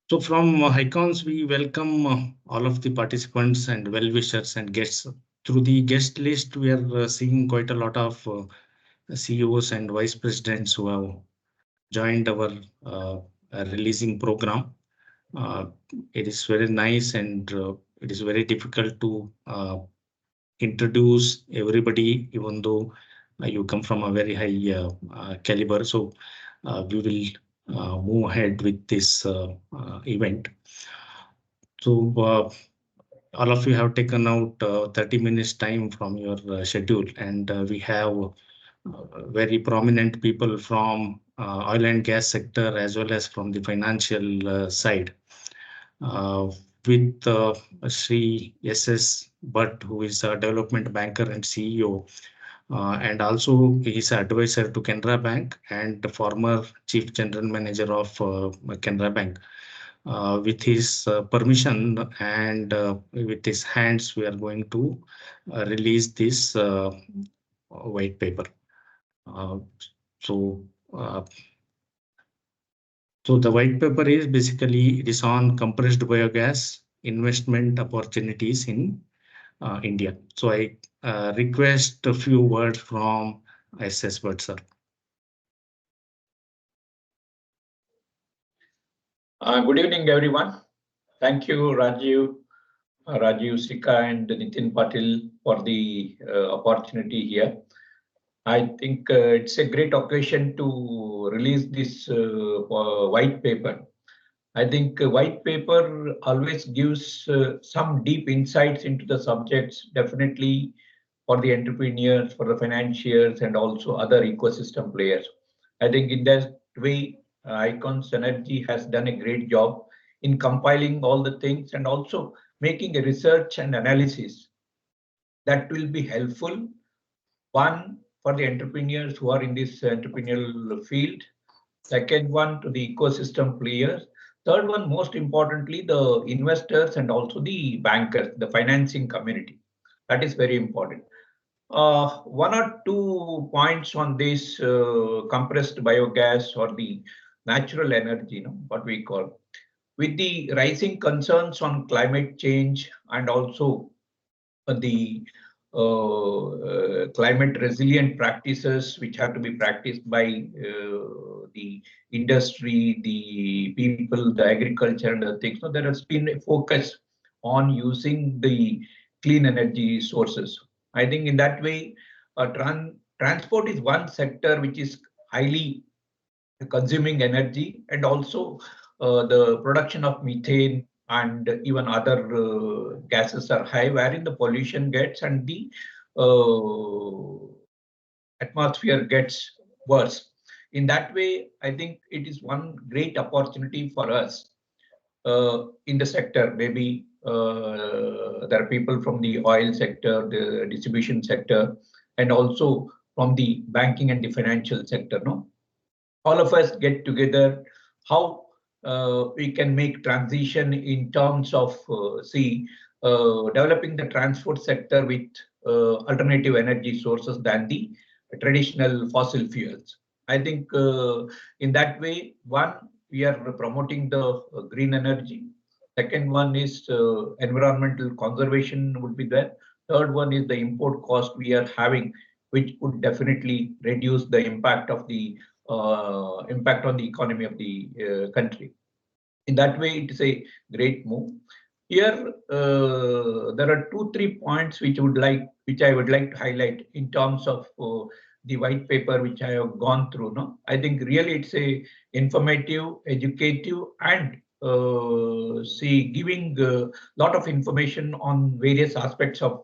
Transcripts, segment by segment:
So from Icons, we welcome all of the participants and well-wishers and guests. Through the guest list, we are seeing quite a lot of CEOs and vice presidents who have joined our releasing program. Uh, it is very nice and it is very difficult to introduce everybody, even though you come from a very high caliber. So we will move ahead with this event. So all of you have taken out 30 minutes time from your schedule, and we have very prominent people from oil and gas sector as well as from the financial side. Uh, with Sri S.S. Bhatt, who is a development banker and CEO, and also he is advisor to Canara Bank and the former chief general manager of Canara Bank. With his permission and with his hands, we are going to release this white paper. Uh, so, uh, so the white paper is basically it is on compressed biogas investment opportunities in India. So I request a few words from SS Bhatt, sir. Good evening, everyone. Thank you, Rajiv Sika and Nitin Patil for the opportunity here. I think it's a great occasion to release this white paper. I think white paper always gives some deep insights into the subjects, definitely for the entrepreneurs, for the financiers, and also other ecosystem players. I think in that way, Icons Energy has done a great job in compiling all the things and also making a research and analysis that will be helpful. One, for the entrepreneurs who are in this entrepreneurial field. Second one, to the ecosystem players. Third one, most importantly, the investors and also the bankers, the financing community. That is very important. One or two points on this compressed biogas or the natural energy, what we call. With the rising concerns on climate change and also the climate resilient practices which have to be practiced by the industry, the people, the agriculture and other things. So there has been a focus on using the clean energy sources. I think in that way, transport is one sector which is highly consuming energy, and also the production of methane and even other gases are high, wherein the pollution gets and the atmosphere gets worse. In that way, I think it is one great opportunity for us in the sector. Maybe there are people from the oil sector, the distribution sector, and also from the banking and the financial sector. No, all of us get together how we can make transition in terms of developing the transport sector with alternative energy sources than the traditional fossil fuels. I think in that way, one, we are promoting the green energy. Second one is environmental conservation would be there. Third one is the import cost we are having, which would definitely reduce the impact of the impact on the economy of the country. In that way, it is a great move. Here, there are 2-3 points which I would like to highlight in terms of the white paper which I have gone through. No, I think really it's a informative, educative, and giving a lot of information on various aspects of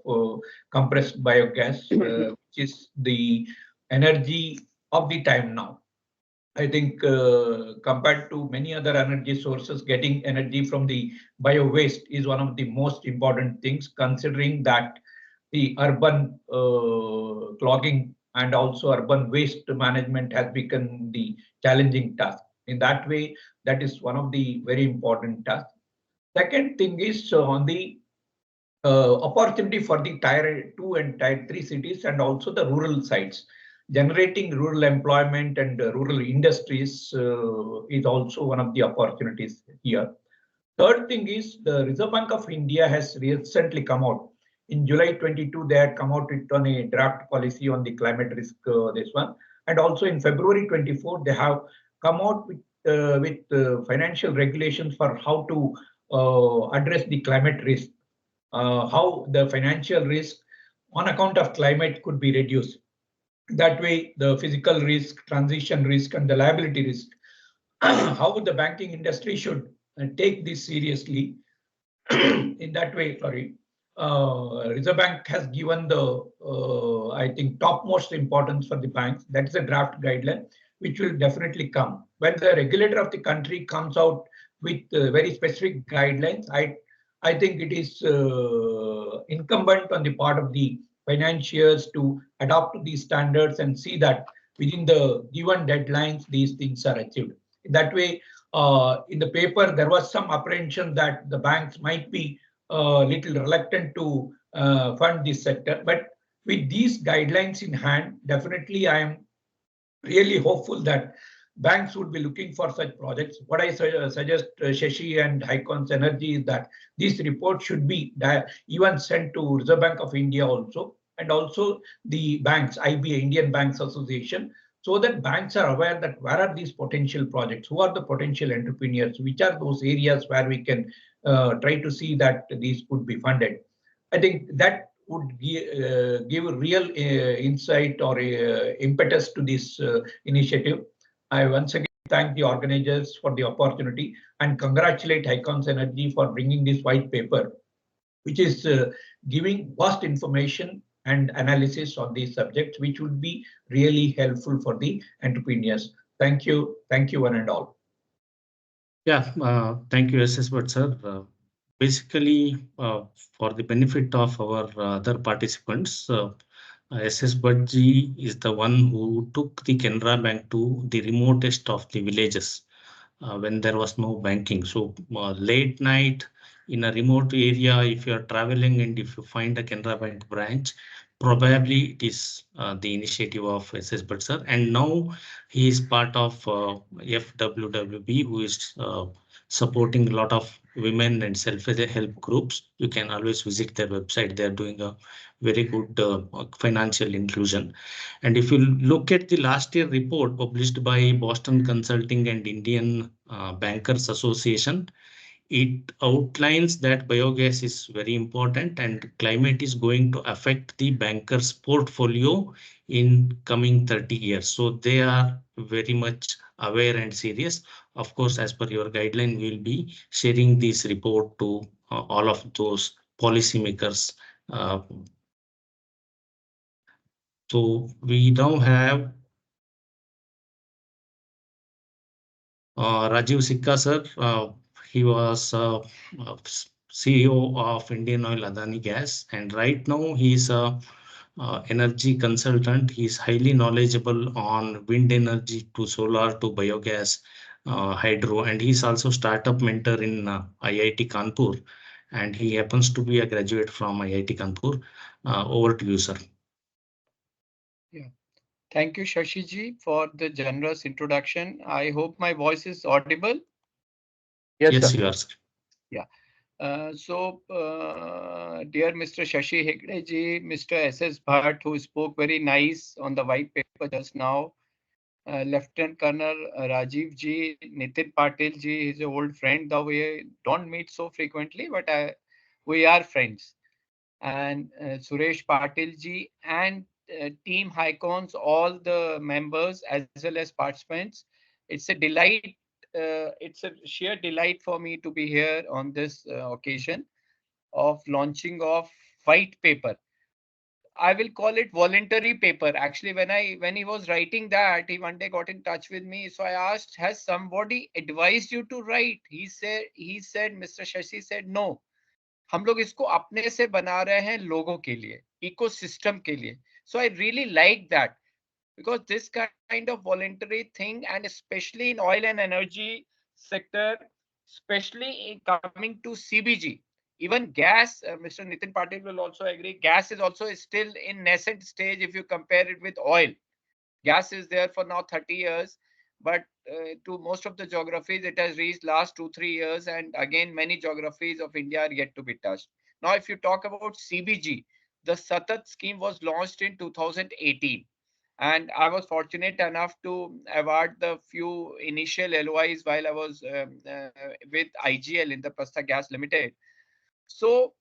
compressed biogas, which is the energy of the time now. I think compared to many other energy sources, getting energy from the bio waste is one of the most important things, considering that the urban clogging and also urban waste management has become the challenging task. In that way, that is one of the very important tasks. Second thing is on the opportunity for the tier 2 and tier 3 cities and also the rural sites. Generating rural employment and rural industries is also one of the opportunities here. Third thing is the Reserve Bank of India has recently come out. In July 22, they had come out with on a draft policy on the climate risk, this one. And also in February 24, they have come out with financial regulations for how to address the climate risk, how the financial risk on account of climate could be reduced. That way, the physical risk, transition risk, and the liability risk, how the banking industry should take this seriously. In that way, sorry, Reserve Bank has given the, I think, topmost importance for the banks. That is a draft guideline, which will definitely come. When the regulator of the country comes out with very specific guidelines, I think it is incumbent on the part of the financiers to adopt these standards and see that within the given deadlines, these things are achieved. In that way, in the paper, there was some apprehension that the banks might be a little reluctant to fund this sector. But with these guidelines in hand, definitely I am really hopeful that banks would be looking for such projects. What I suggest Shashi and Hycons Energy is that this report should be even sent to Reserve Bank of India also, and also the banks, IBA, Indian Banks Association, so that banks are aware that where are these potential projects, who are the potential entrepreneurs, which are those areas where we can try to see that these could be funded. I think that would give a real insight or impetus to this initiative. I once again thank the organizers for the opportunity and congratulate Hycons Energy for bringing this white paper, which is giving vast information and analysis on these subjects, which would be really helpful for the entrepreneurs. Thank you one and all. Yeah, thank you, SS Bhatt, sir. Basically, for the benefit of our other participants, SS Bhatt ji is the one who took the Canara Bank to the remotest of the villages when there was no banking. So late night in a remote area, if you are traveling and if you find a Canara Bank branch, probably it is the initiative of SS Bhatt sir. And now he is part of FWWB, who is supporting a lot of women and self-help groups. You can always visit their website. They're doing a very good financial inclusion. And if you look at the last year report published by Boston Consulting and Indian Bankers Association, it outlines that biogas is very important and climate is going to affect the bankers' portfolio in coming 30 years. So they are very much aware and serious. Of course, as per your guideline, we will be sharing this report to all of those policymakers. So we now have Rajiv Sikka sir. He was CEO of Indian Oil Adani Gas, and right now he is a energy consultant. He is highly knowledgeable on wind energy to solar to biogas, hydro, and he is also startup mentor in IIT Kanpur. And he happens to be a graduate from IIT Kanpur. Over to you, sir. Yeah. Thank you, Shashi ji, for the generous introduction. I hope my voice is audible. Yes, you are. Yeah. Dear Mr. Shashi Hegde ji, Mr. SS Bharat, who spoke very nice on the white paper just now, Lieutenant Colonel Rajiv ji, Nitin Patil ji is an old friend, though we don't meet so frequently, but we are friends. And Suresh Patil ji and Team Hycons, all the members as well as participants. It's a delight. It's a sheer delight for me to be here on this occasion of launching of white paper. I will call it voluntary paper. Actually, when he was writing that, he one day got in touch with me. So I asked, has somebody advised you to write? He said, Mr. Shashi said, no. हम लोग इसको अपने से बना रहे हैं लोगों के लिए, इकोसिस्टम के लिए. So I really like that, because this kind of voluntary thing, and especially in oil and energy sector, especially in coming to CBG, even gas, Mr. Nitin Patil will also agree, gas is also still in nascent stage if you compare it with oil. Gas is there for now 30 years, but to most of the geographies. It has reached last 2-3 years, and again many geographies of India are yet to be touched. Now, if you talk about CBG, the SATAT scheme was launched in 2018, and I was fortunate enough to award the few initial LOIs while I was with IGL in the Prastha Gas Limited. So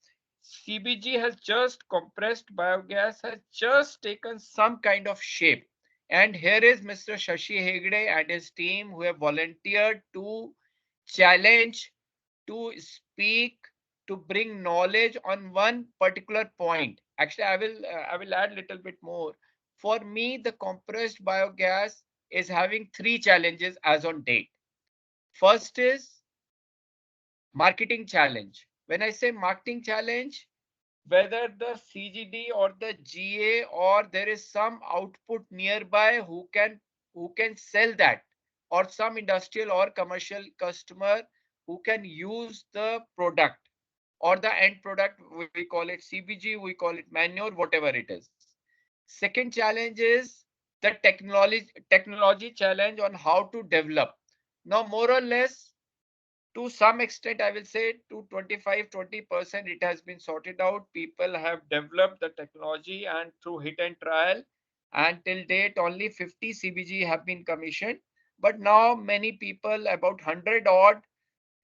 CBG has just, compressed biogas has just taken some kind of shape. And here is Mr. Shashi Hegde and his team who have volunteered to challenge, to speak, to bring knowledge on one particular point. Actually, I will add a little bit more. For me, the compressed biogas is having 3 challenges as on date. First is marketing challenge. When I say marketing challenge, whether the CGD or the GA or there is some output nearby who can sell that, or some industrial or commercial customer who can use the product or the end product. We call it CBG, we call it manure, whatever it is. Second challenge is the technology challenge on how to develop. Now, more or less, to some extent, I will say to 25-20% it has been sorted out. People have developed the technology, and through hit and trial, and till date only 50 CBG have been commissioned. But now many people, about 100 odd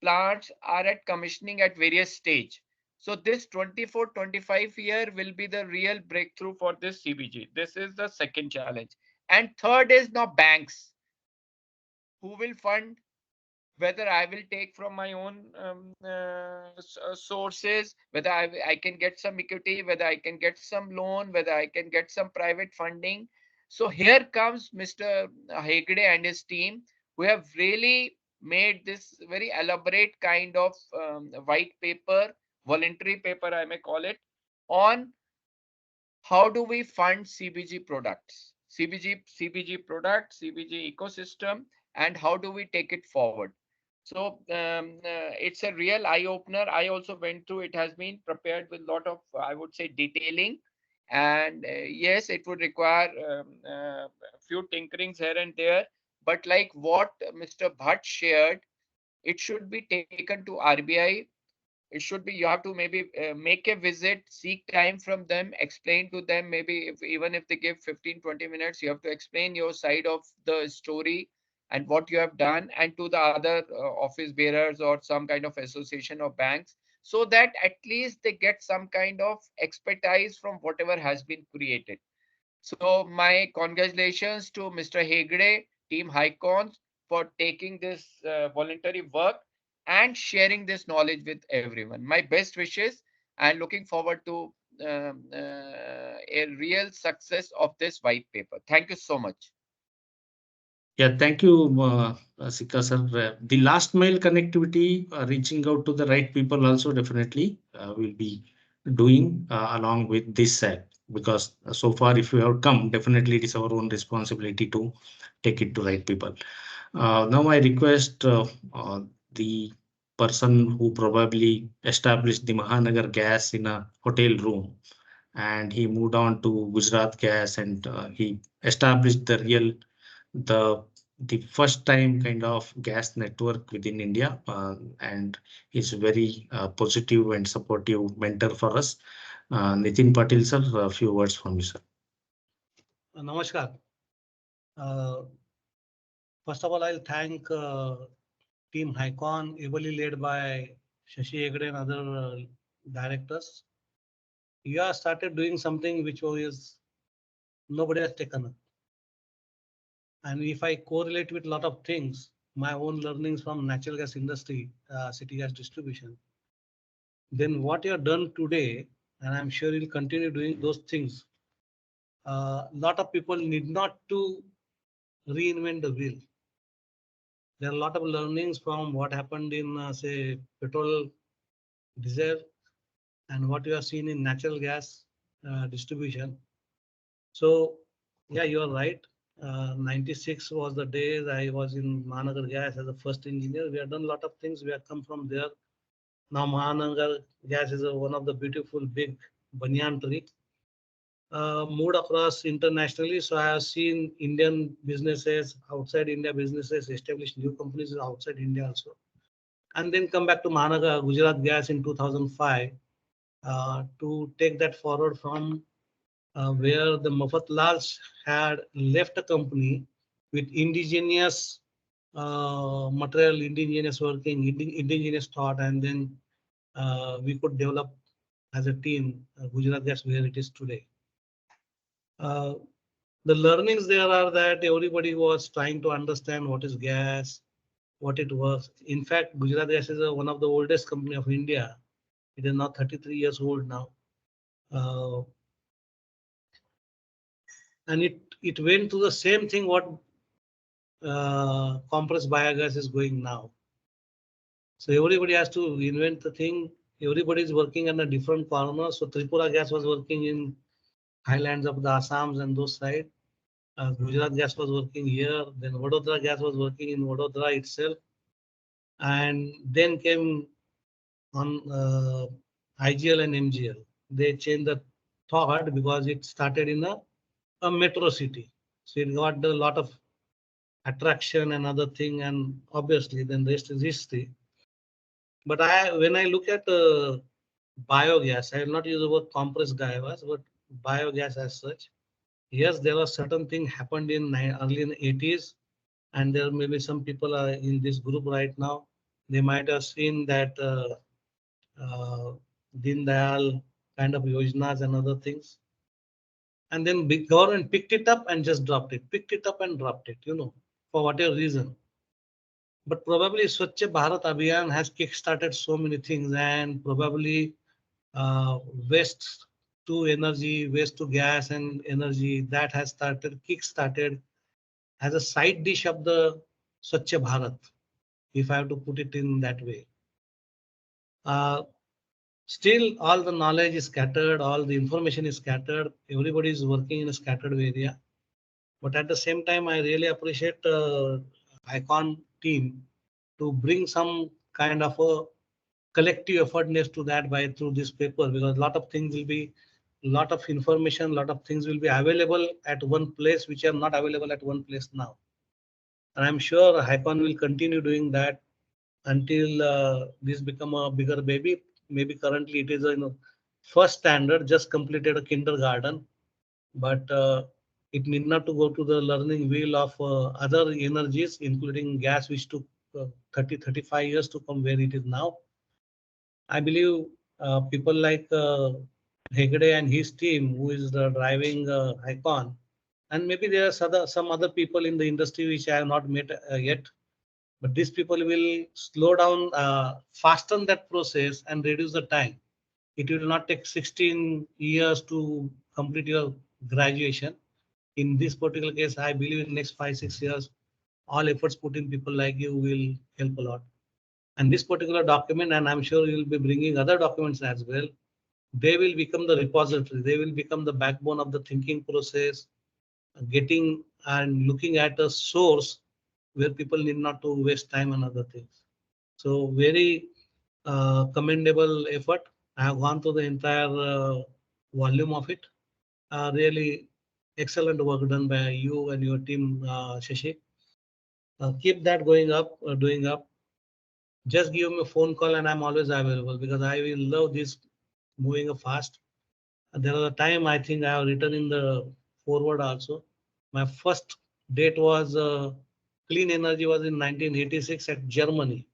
plants, are at commissioning at various stage. So this 24-25 year will be the real breakthrough for this CBG. This is the second challenge. And third is now banks. Who will fund? Whether I will take from my own sources, whether I can get some equity, whether I can get some loan, whether I can get some private funding. So here comes Mr. Hegde and his team, who have really made this very elaborate kind of white paper, voluntary paper I may call it, on how do we fund CBG products, CBG product, CBG ecosystem, and how do we take it forward. So it's a real eye opener. I also went through. It has been prepared with a lot of, I would say, detailing, and yes, it would require a few tinkerings here and there. But like what Mr. Bhatt shared, it should be taken to RBI. It should be, you have to maybe make a visit, seek time from them, explain to them. Maybe if, even if they give 15-20 minutes, you have to explain your side of the story and what you have done, and to the other office bearers or some kind of association of banks, so that at least they get some kind of expertise from whatever has been created. So my congratulations to Mr. Hegde, Team Hycons, for taking this voluntary work and sharing this knowledge with everyone. My best wishes, and looking forward to a real success of this white paper. Thank you so much. Yeah, thank you, Sika sir. The last mile connectivity, reaching out to the right people also definitely will be doing along with this set, because so far if you have come, definitely it is our own responsibility to take it to right people. Now I request the person who probably established the Mahanagar Gas in a hotel room, and he moved on to Gujarat Gas, and he established the the first time kind of gas network within India, and is very positive and supportive mentor for us. Nitin Patil sir, a few words from you, sir. Namaskar. First of all, I'll thank Team Hycon, ably led by Shashi Hegde and other directors. You have started doing something which was nobody has taken up. And if I correlate with a lot of things, my own learnings from natural gas industry, city gas distribution, then what you have done today, and I'm sure you'll continue doing those things, a lot of people need not to reinvent the wheel. There are a lot of learnings from what happened in, say, petrol, diesel, and what you have seen in natural gas distribution. So, yeah, you are right. 96 was the day I was in Mahanagar Gas as the first engineer. We have done a lot of things. We have come from there. Now Mahanagar Gas is one of the beautiful big banyan tree. moved across internationally. So I have seen Indian businesses, outside India businesses, establish new companies outside India also. And then come back to Mahanagar, Gujarat Gas in 2005 to take that forward from where the Mafatlals had left a company with indigenous material, indigenous working, indigenous thought, and then we could develop as a team Gujarat Gas where it is today. The learnings there are that everybody was trying to understand what is gas, what it was. In fact, Gujarat Gas is one of the oldest company of India. It is now 33 years old now. And it went to the same thing what compressed biogas is going now. So everybody has to invent the thing. Everybody is working on a different corner. So Tripura Gas was working in highlands of the Assams and those side. Gujarat Gas was working here. Then Vadodara Gas was working in Vadodara itself. And then came on IGL and MGL. They changed the thought because it started in a metro city. So it got a lot of attraction and other thing, and obviously then the rest is history. But when I look at biogas, I will not use the word compressed biogas, but biogas as such. Yes, there was certain thing happened in early in the 80s, and there may be some people are in this group right now. They might have seen that Din Dayal kind of yojanas and other things. And then big government picked it up and just dropped it, picked it up and dropped it, for whatever reason. But probably Swachh Bharat Abhiyan has kick-started so many things, and probably waste to energy, waste to gas and energy, that has kick-started as a side dish of the Swachh Bharat, if I have to put it in that way. Still, all the knowledge is scattered, all the information is scattered, everybody is working in a scattered area. But at the same time, I really appreciate ICON team to bring some kind of a collective effortness to that through this paper, because a lot of things will be, a lot of information, a lot of things will be available at one place which are not available at one place now. And I'm sure ICON will continue doing that until this become a bigger baby. Maybe currently it is a first standard, just completed a kindergarten, but it need not to go to the learning wheel of other energies, including gas, which took 35 years to come where it is now. I believe people like Hegde and his team, who is driving ICON, and maybe there are some other people in the industry which I have not met yet, but these people will slow down, fasten that process and reduce the time. It will not take 16 years to complete your graduation. In this particular case, I believe in next 5-6 years, all efforts put in people like you will help a lot. And this particular document, and I'm sure you'll be bringing other documents as well, they will become the repository. They will become the backbone of the thinking process, getting and looking at a source where people need not to waste time on other things. So very commendable effort. I have gone through the entire volume of it. Really excellent work done by you and your team, Shashi. Keep that going up, doing up. Just give me a phone call and I'm always available, because I will love this moving fast. There was a time I think I have written in the forward also. My first date was clean energy was in 1986 at Germany.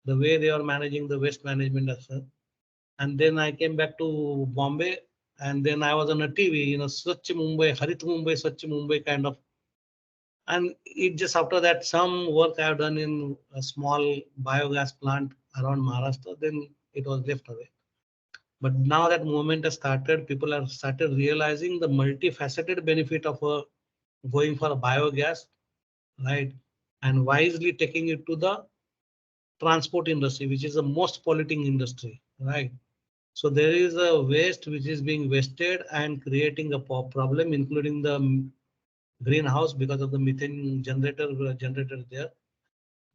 The way they are managing the waste management as well. And then I came back to Bombay, and then I was on a TV, Swachh Mumbai, Harit Mumbai, Swachh Mumbai kind of. And it just after that, some work I have done in a small biogas plant around Maharashtra, then it was left away. But now that movement has started, people have started realizing the multifaceted benefit of going for a biogas, right? And wisely taking it to the transport industry, which is the most polluting industry, right? So there is a waste which is being wasted and creating a problem, including the greenhouse because of the methane generator there.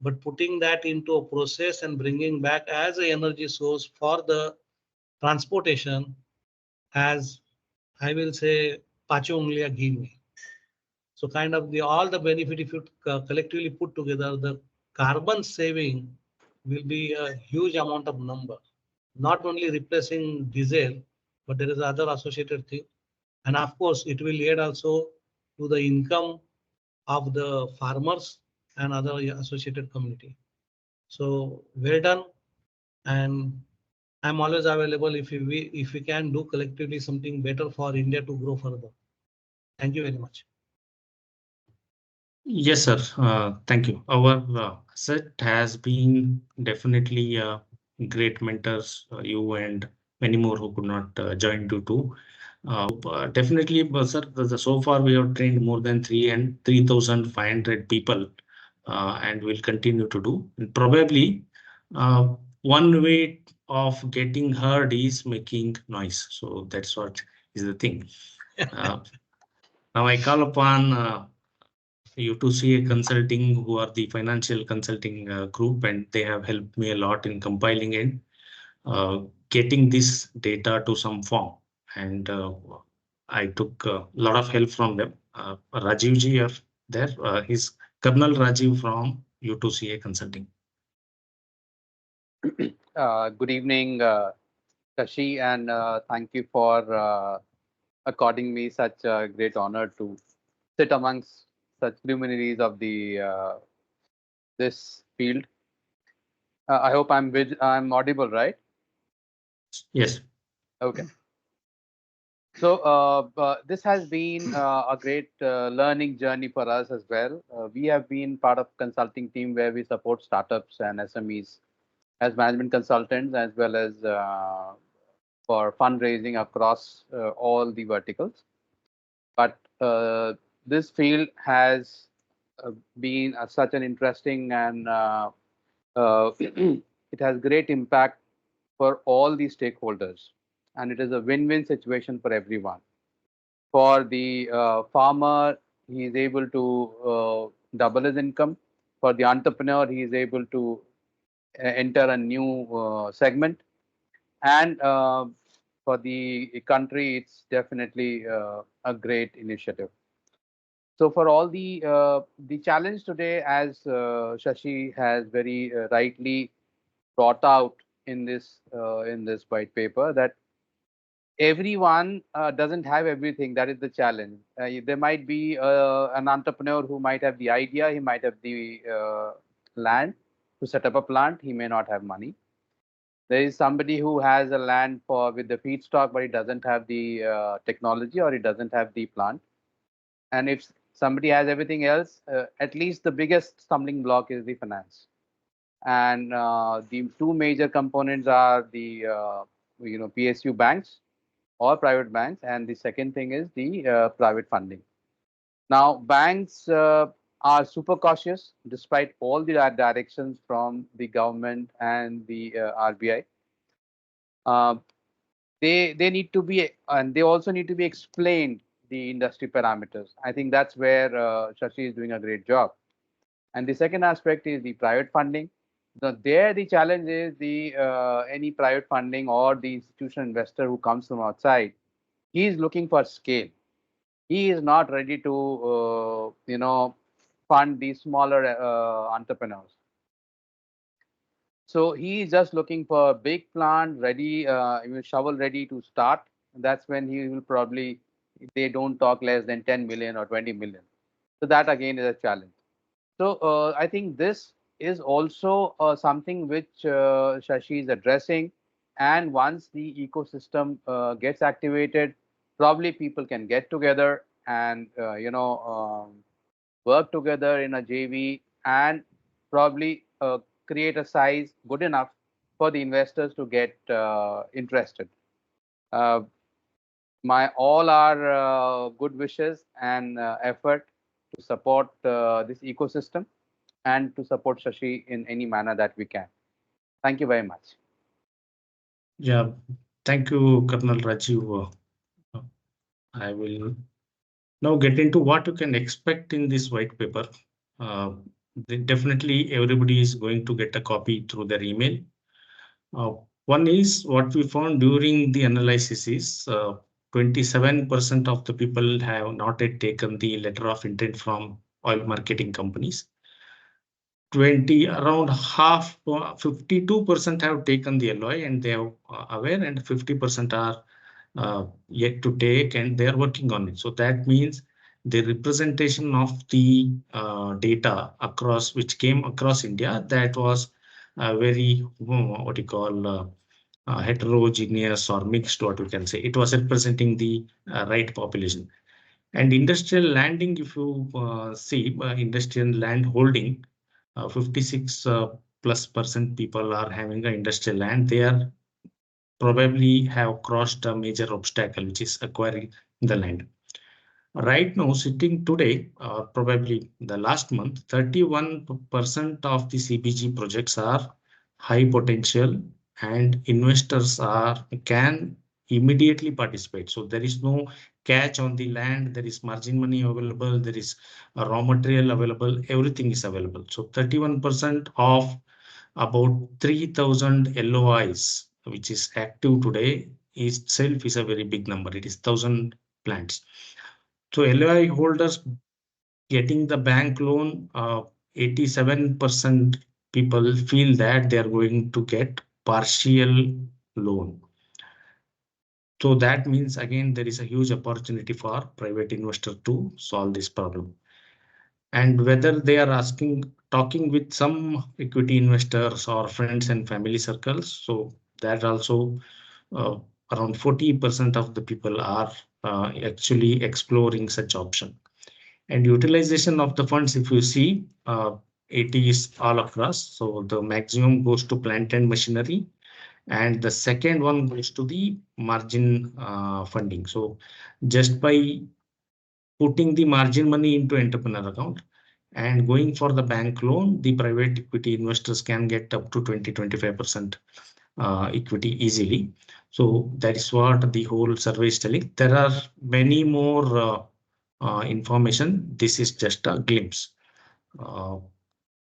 But putting that into a process and bringing back as an energy source for the transportation has I will say, pacho ungliya ghee mein. So kind of all the benefit, if you collectively put together, the carbon saving will be a huge amount of number. Not only replacing diesel, but there is other associated thing. And of course, it will aid also to the income of the farmers and other associated community. So well done. And I'm always available if we can do collectively something better for India to grow further. Thank you very much. Yes, sir. Thank you. Our set has been definitely great mentors, you and many more who could not join due to. Definitely, sir, so far we have trained more than 3,500 people and will continue to do. And probably one way of getting heard is making noise. So that's what is the thing. Now I call upon U2CA Consulting, who are the financial consulting group, and they have helped me a lot in compiling and getting this data to some form. And I took a lot of help from them. Rajiv ji are there. He's Colonel Rajiv from U2CA Consulting. Good evening, Shashi, and thank you for according me such a great honor to sit amongst such luminaries of the this field. I hope I'm audible, right? Yes. Okay. So this has been a great learning journey for us as well. We have been part of consulting team where we support startups and SMEs as management consultants, as well as for fundraising across all the verticals. But this field has been such an interesting and it has great impact for all the stakeholders, and it is a win-win situation for everyone. For the farmer, he is able to double his income. For the entrepreneur, he is able to enter a new segment, and for the country, it's definitely a great initiative. So for all the challenge today, as Shashi has very rightly brought out in this white paper, that everyone doesn't have everything. That is the challenge. There might be an entrepreneur who might have the idea, he might have the land to set up a plant, he may not have money. There is somebody who has a land for with the feedstock, but he doesn't have the technology, or he doesn't have the plant. And if somebody has everything else, at least the biggest stumbling block is the finance. And the two major components are the PSU banks or private banks, and the second thing is the private funding. Now, banks are super cautious despite all the directions from the government and the RBI. They need to be, and they also need to be explained the industry parameters. I think that's where Shashi is doing a great job. And the second aspect is the private funding. There, the challenge is the any private funding or the institutional investor who comes from outside, he is looking for scale. He is not ready to fund these smaller entrepreneurs. So he is just looking for a big plant ready, shovel ready to start. That's when he will probably, they don't talk less than 10 million or 20 million. So that again is a challenge. So I think this is also something which Shashi is addressing. And once the ecosystem gets activated, probably people can get together and work together in a JV, and probably create a size good enough for the investors to get interested. My all our good wishes and effort to support this ecosystem and to support Shashi in any manner that we can. Thank you very much. Yeah, thank you, Colonel Rajiv. I will now get into what you can expect in this white paper. Definitely everybody is going to get a copy through their email. One is what we found during the analysis is 27% of the people have not yet taken the letter of intent from oil marketing companies. Around half, 52% have taken the LOI and they are aware, and 50% are yet to take, and they are working on it. So that means the representation of the data across, which came across India, that was very, what you call, heterogeneous or mixed, what you can say. It was representing the right population. And industrial landing, if you see industrial land holding, 56+% people are having an industrial land. They are probably have crossed a major obstacle, which is acquiring the land. Right now, sitting today, probably the last month, 31% of the CBG projects are high potential, and investors can immediately participate. So there is no catch on the land. There is margin money available. There is a raw material available. Everything is available. So 31% of about 3,000 LOIs, which is active today, itself is a very big number. It is 1,000 plants. So LOI holders getting the bank loan, 87% people feel that they are going to get partial loan. So that means, again, there is a huge opportunity for private investor to solve this problem. And whether they are talking with some equity investors or friends and family circles, so that also around 40% of the people are actually exploring such option. And utilization of the funds, if you see, it is all across. So the maximum goes to plant and machinery, and the second one goes to the margin funding. So just by putting the margin money into entrepreneur account and going for the bank loan, the private equity investors can get up to 20-25% equity easily. So that is what the whole survey is telling. There are many more information. This is just a glimpse. So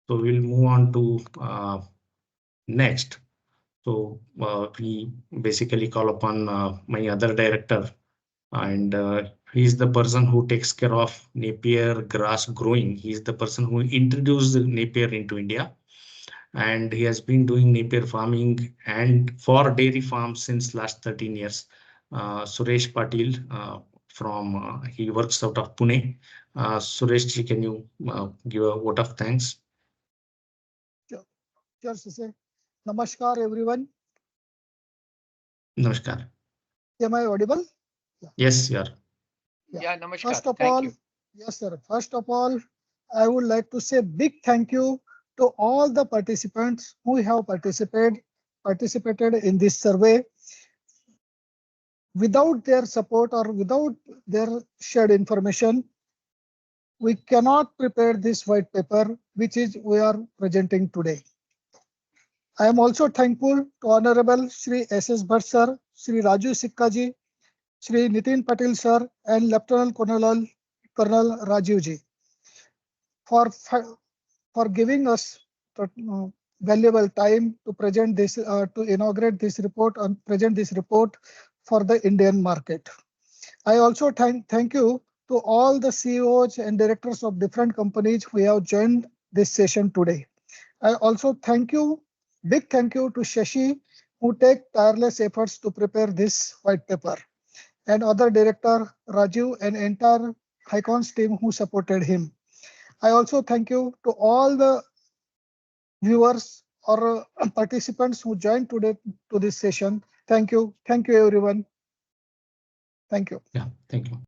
we'll move on to next. So we basically call upon my other director, and he's the person who takes care of Napier grass growing. He's the person who introduced Napier into India, and he has been doing Napier farming and for dairy farms since last 13 years. Suresh Patil he works out of Pune. Suresh, can you give a vote of thanks? Sure, sir. Namaskar, everyone. Namaskar. Am I audible? Yeah. Yes, you are. Yeah, namaskar. First of Thank all, you. yes, sir. First of all, I would like to say big thank you to all the participants who have participated in this survey. Without their support or without their shared information, we cannot prepare this white paper, which is we are presenting today. I am also thankful to Honorable Shri S.S. Bharat sir, Shri Raju Sikka ji, Shri Nitin Patil sir, and Lieutenant Colonel Rajiv ji for giving us valuable time to present this, to inaugurate this report and present this report for the Indian market. I also thank you to all the CEOs and directors of different companies who have joined this session today. I also big thank you to Shashi, who take tireless efforts to prepare this white paper, and other director Rajiv and entire HiCon's team who supported him. I also thank you to all the viewers or participants who joined today to this session. Thank you. Thank you, everyone. Thank you. Yeah, thank you.